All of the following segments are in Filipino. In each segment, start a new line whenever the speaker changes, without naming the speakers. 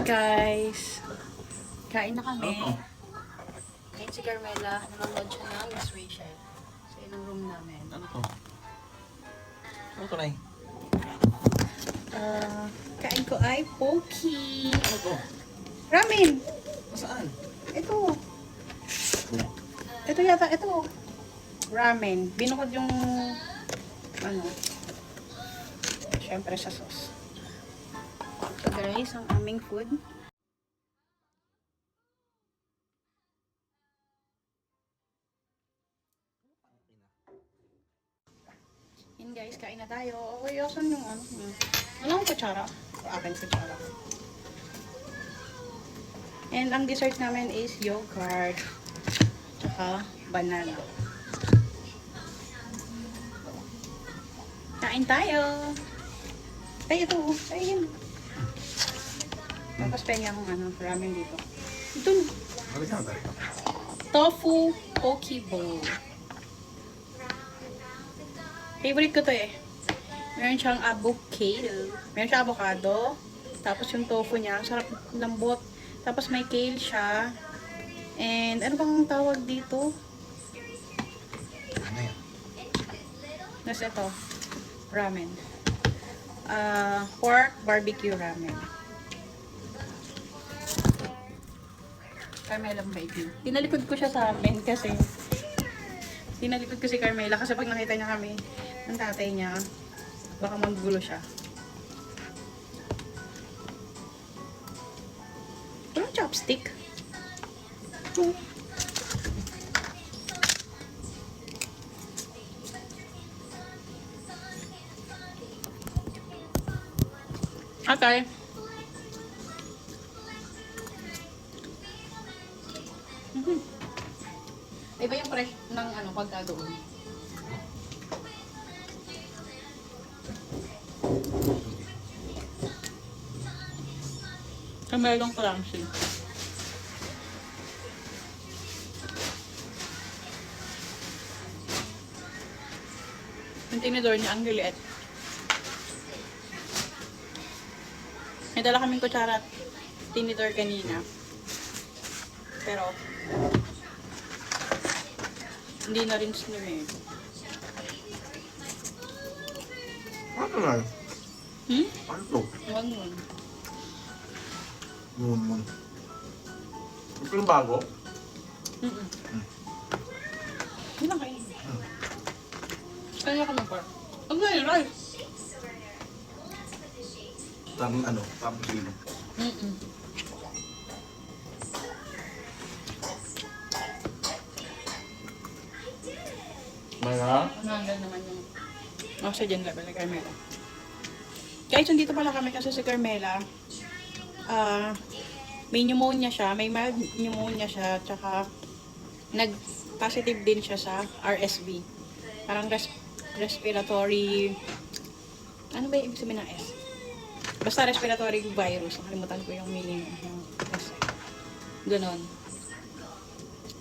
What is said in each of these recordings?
Guys, kain na kami.
Ano?
Ngayon si Carmela, nanonood siya ng Miss Rachel. So, yun ang room namin.
Ano to? Ano to, Nay?
Kain ko ay Poki.
Ano to?
Ramen!
Saan?
Ito. Ito yata, ito. Ramen. Binukod yung, ano, syempre sa sauce. So guys, ang aming food. Yan guys, kain na tayo. Okay, asan yung ano? Walang kutsara. Akin kutsara. And ang dessert namin is yogurt. Tsaka banana. Kain tayo! Ay, ito. Ayun. Tapos pengen akong ano, ramen dito. Ito.
Bakit ka tayo?
Tofu poke bowl. Favorite ko to eh. Meron siyang avocado. Meron siyang avocado. Tapos yung tofu niya, ang sarap lambot. Tapos may kale siya. And ano bang tawag dito?
Ano yan?
Tapos ito. Ramen. Pork barbecue ramen. Carmela baby. Tinalikod ko siya sa amin kasi tinalikod ko si Carmela kasi pag nakita niya kami ng tatay niya, baka magulo siya. Walang chopstick. Okay. Iba yung fresh ng ano pagka doon. Kamelong crunchy. Yung tinidor niya, ang liliit. May dala kaming kutsara at tinidor kanina. Pero, hindi na rin slim eh.
Ano na? Ano to?
Huwag mo.
Moon. Ito yung bago?
Hindi lang kayo. Kaya ka mag-par. Huwag na yung rice.
Tamang ano? Tamang sino? Maya?
Hanggang naman yung oxygen level ni Carmela. Guys, nandito pala kami kasi si Carmela, may pneumonia siya, may mild pneumonia siya, tsaka nag-positive din siya sa RSV. Parang respiratory, ano ba yung ibig sabihin ng S? Basta respiratory virus. Nakalimutan ko yung meaning ng S. Ganon.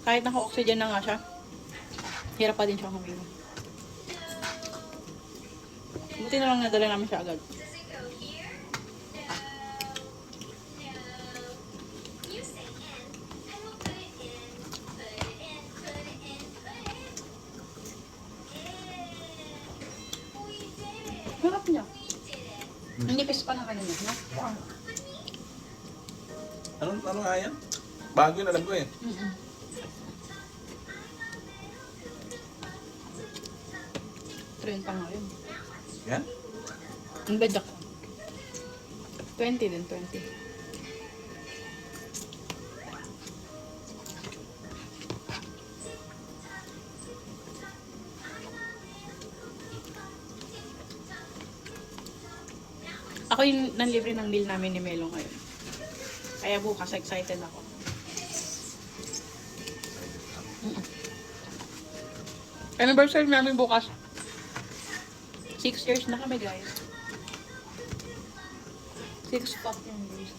Kahit naka-oxygen na nga siya, hirap pa din siya huminga. Buti na lang nadala namin siya agad. Harap niya. Ang nipis pa na kanina, no?
Ano nga yan? Bago yun, alam ko eh.
Trend pa nga yun.
Yan?
Ang bed ako. 20 din, 20. Ako yung nanlibre ng meal namin ni Melo ngayon. Kaya bukas, excited ako. Anniversary namin bukas. 6 years na kami, guys. 6 fucking years.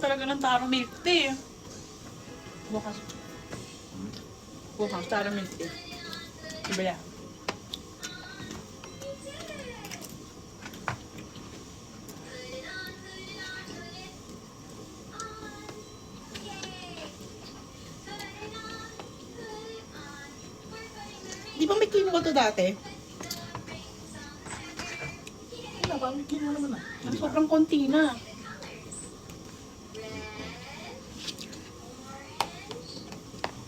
talaga ng taro milk tea. Bukas. Bukas, taro milk tea. Iba yan. Di ba may chemical to dati?
Wala, parang kino naman ah.
Ang sobrang konti na.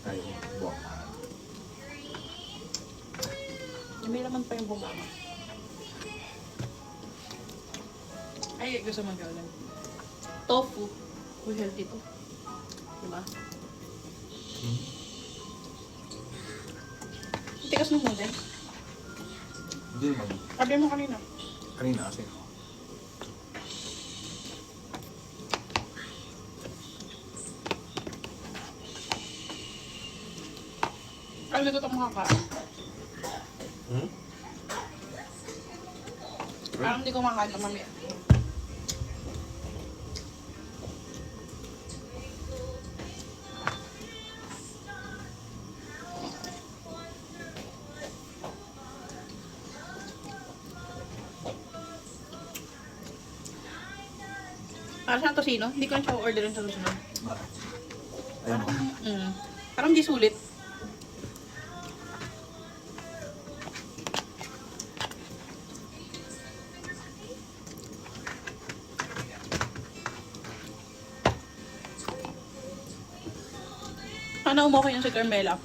Ay, buwak.
May laman pa yung bumama. Ay, gusto mo gawin. Tofu. Uy, healthy to. Diba? Tikas mo mo din.
Hindi naman.
Sabi mo kanina.
Kanina kasi.
Ano dito itong makakain?
Hmm?
Parang hindi ko makakain na mamaya. Para sa tosino, hindi ko na siya orderin sa susunod.
Bakit? Ayun mo.
Parang di sulit. Sana umokay yung si Carmela.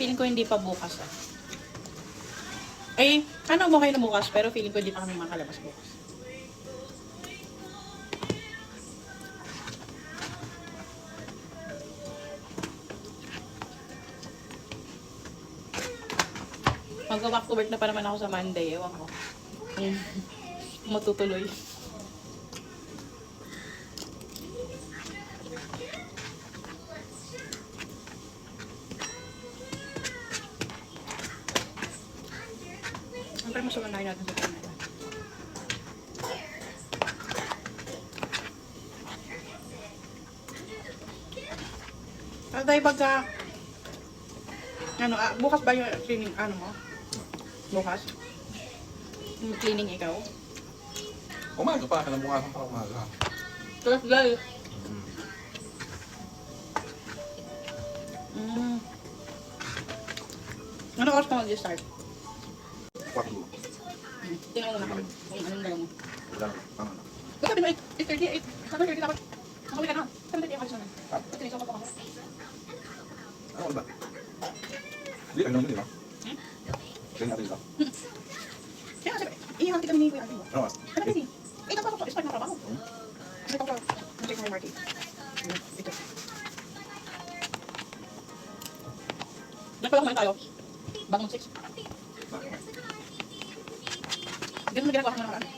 Feeling ko hindi pa bukas ah. Eh, sana umokay na bukas, pero feeling ko hindi pa kami makalabas bukas. Mag-back to work na pa naman ako sa Monday, ewan ko. Matutuloy. Siyempre mas umanay natin sa camera. Ano tayo pagka... bukas ba yung cleaning, mo? Bukas? Yung cleaning ikaw?
Umaga pa, kinabukasan pa umaga.
Thursday. Ano oras ka mag-start?
4.
Tingnan mo na kung anong galaw mo.
Wala, tama na.
Ba't sabi mo 8:30? 7:30 dapat. Nakawin ka na. 7:30 yung kalis namin. Ito yung kapag ako.
Ano ba? Hindi, kayo naman yun, di ba? Kayo natin, di ba?
Kaya sabi, ihanti kami ni Kuya Arvin mo.
Ano ba?
Ano kasi? 8 ako start ng trabaho. Kasi ko check my market. Ito. Nagpala kumain tayo. Bagong 6.
Bakit?
Ganun na ginagawa ko na nakaraan.